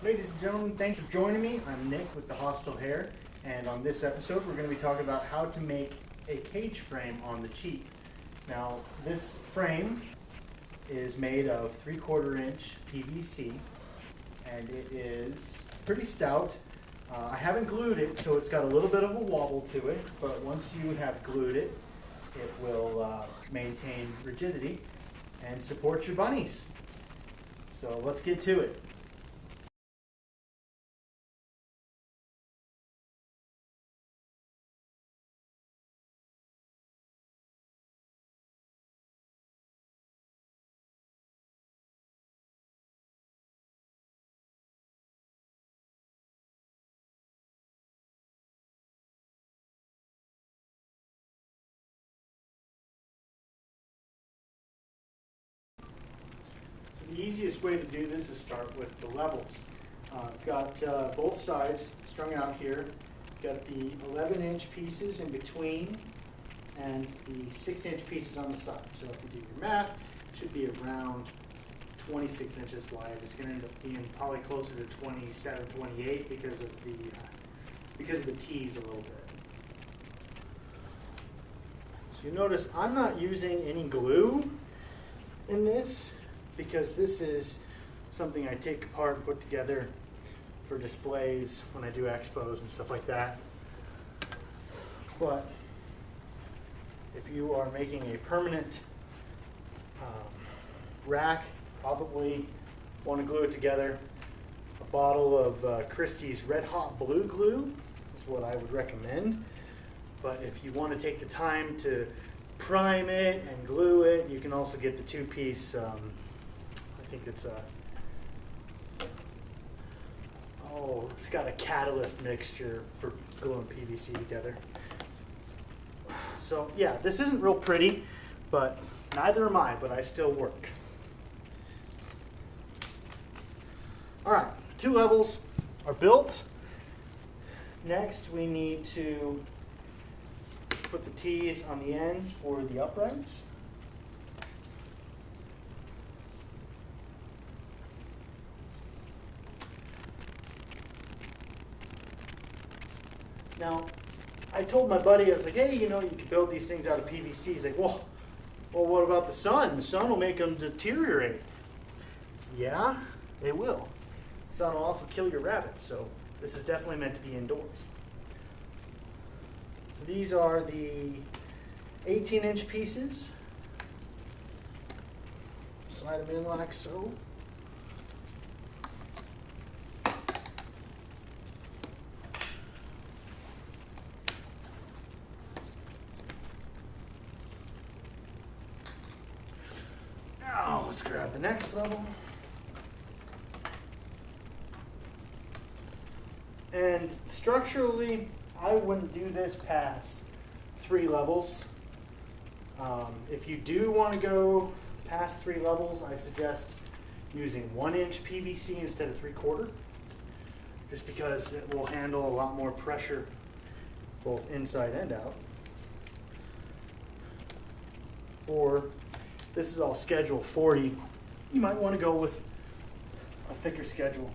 Ladies and gentlemen, thanks for joining me. I'm Nick with the Hostile Hair, and on this episode we're going to be talking about how to make a cage frame on the cheap. Now, this frame is made of 3/4 inch PVC, and it is pretty stout. I haven't glued it, so it's got a little bit of a wobble to it, but once you have glued it, it will maintain rigidity and support your bunnies. So let's get to it. The easiest way to do this is start with the levels. I've got both sides strung out here. Got the 11-inch pieces in between and the 6-inch pieces on the side. So if you do your math, it should be around 26 inches wide. It's going to end up being probably closer to 27, 28 because of the tees a little bit. So you notice I'm not using any glue in this, because this is something I take apart and put together for displays when I do expos and stuff like that. But if you are making a permanent rack, probably want to glue it together. A bottle of Christie's Red Hot Blue Glue is what I would recommend. But if you want to take the time to prime it and glue it, you can also get the two-piece I think it's it's got a catalyst mixture for gluing PVC together. So yeah, this isn't real pretty, but neither am I, but I still work. All right, 2 levels are built. Next, we need to put the T's on the ends for the uprights. Now, I told my buddy, I was like, hey, you know, you can build these things out of PVC. He's like, well, what about the sun? The sun will make them deteriorate. I said, yeah, they will. The sun will also kill your rabbits, so this is definitely meant to be indoors. So these are the 18-inch pieces. Slide them in like so. Now let's grab the next level. And structurally, I wouldn't do this past 3 levels. If you do want to go past 3 levels, I suggest using 1-inch PVC instead of 3/4, just because it will handle a lot more pressure both inside and out. Or this is all schedule 40. You might want to go with a thicker schedule.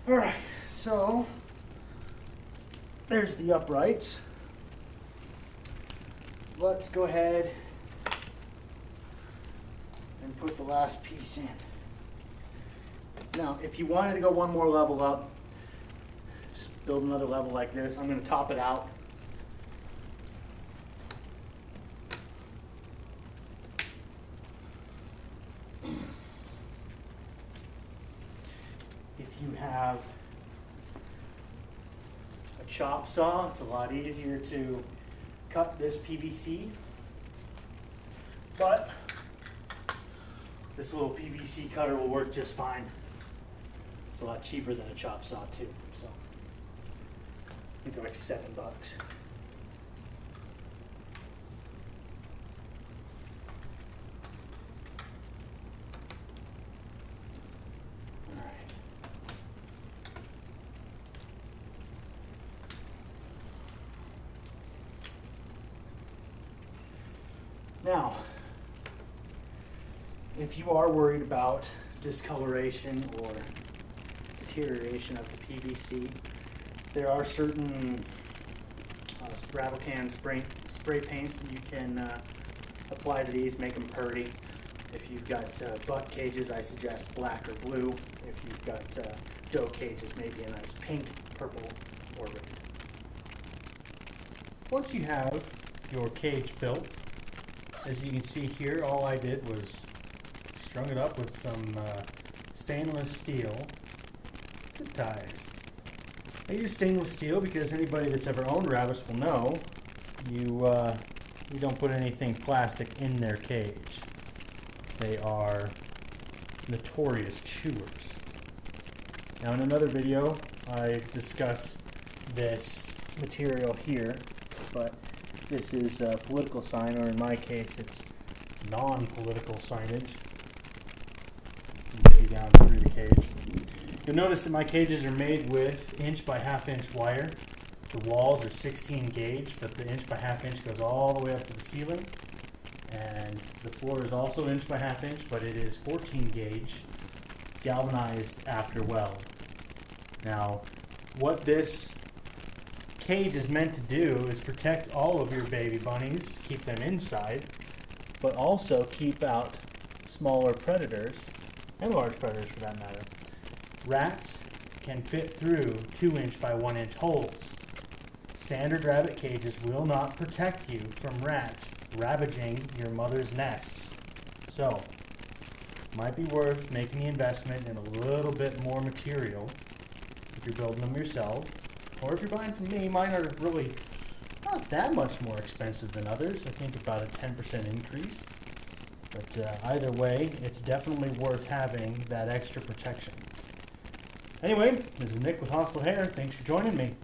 All right, so there's the uprights. Let's go ahead and put the last piece in. Now, if you wanted to go one more level up, just build another level like this. I'm going to top it out. If you have a chop saw, it's a lot easier to cut this PVC, but this little PVC cutter will work just fine. It's a lot cheaper than a chop saw too, so I think they're like $7. Now, if you are worried about discoloration or deterioration of the PVC. There are certain rattle can spray paints that you can apply to these, make them purdy. If you've got buck cages, I suggest black or blue. If you've got doe cages, maybe a nice pink, purple, or red. Once you have your cage built, as you can see here, all I did was strung it up with some stainless steel zip ties. I use stainless steel because anybody that's ever owned rabbits will know you don't put anything plastic in their cage. They are notorious chewers. Now in another video I discuss this material here, but this is a political sign, or in my case it's non-political signage. You can see down through the cage. You'll notice that my cages are made with inch by half inch wire. The walls are 16 gauge, but the inch by half inch goes all the way up to the ceiling. And the floor is also inch by half inch, but it is 14 gauge galvanized after weld. Now, what this cage is meant to do is protect all of your baby bunnies, keep them inside, but also keep out smaller predators, and large predators for that matter. Rats can fit through 2-inch by 1-inch holes. Standard rabbit cages will not protect you from rats ravaging your mother's nests. So, might be worth making the investment in a little bit more material if you're building them yourself. Or if you're buying from me, mine are really not that much more expensive than others. I think about a 10% increase. But either way, it's definitely worth having that extra protection. Anyway, this is Nick with Hostile Hair. Thanks for joining me.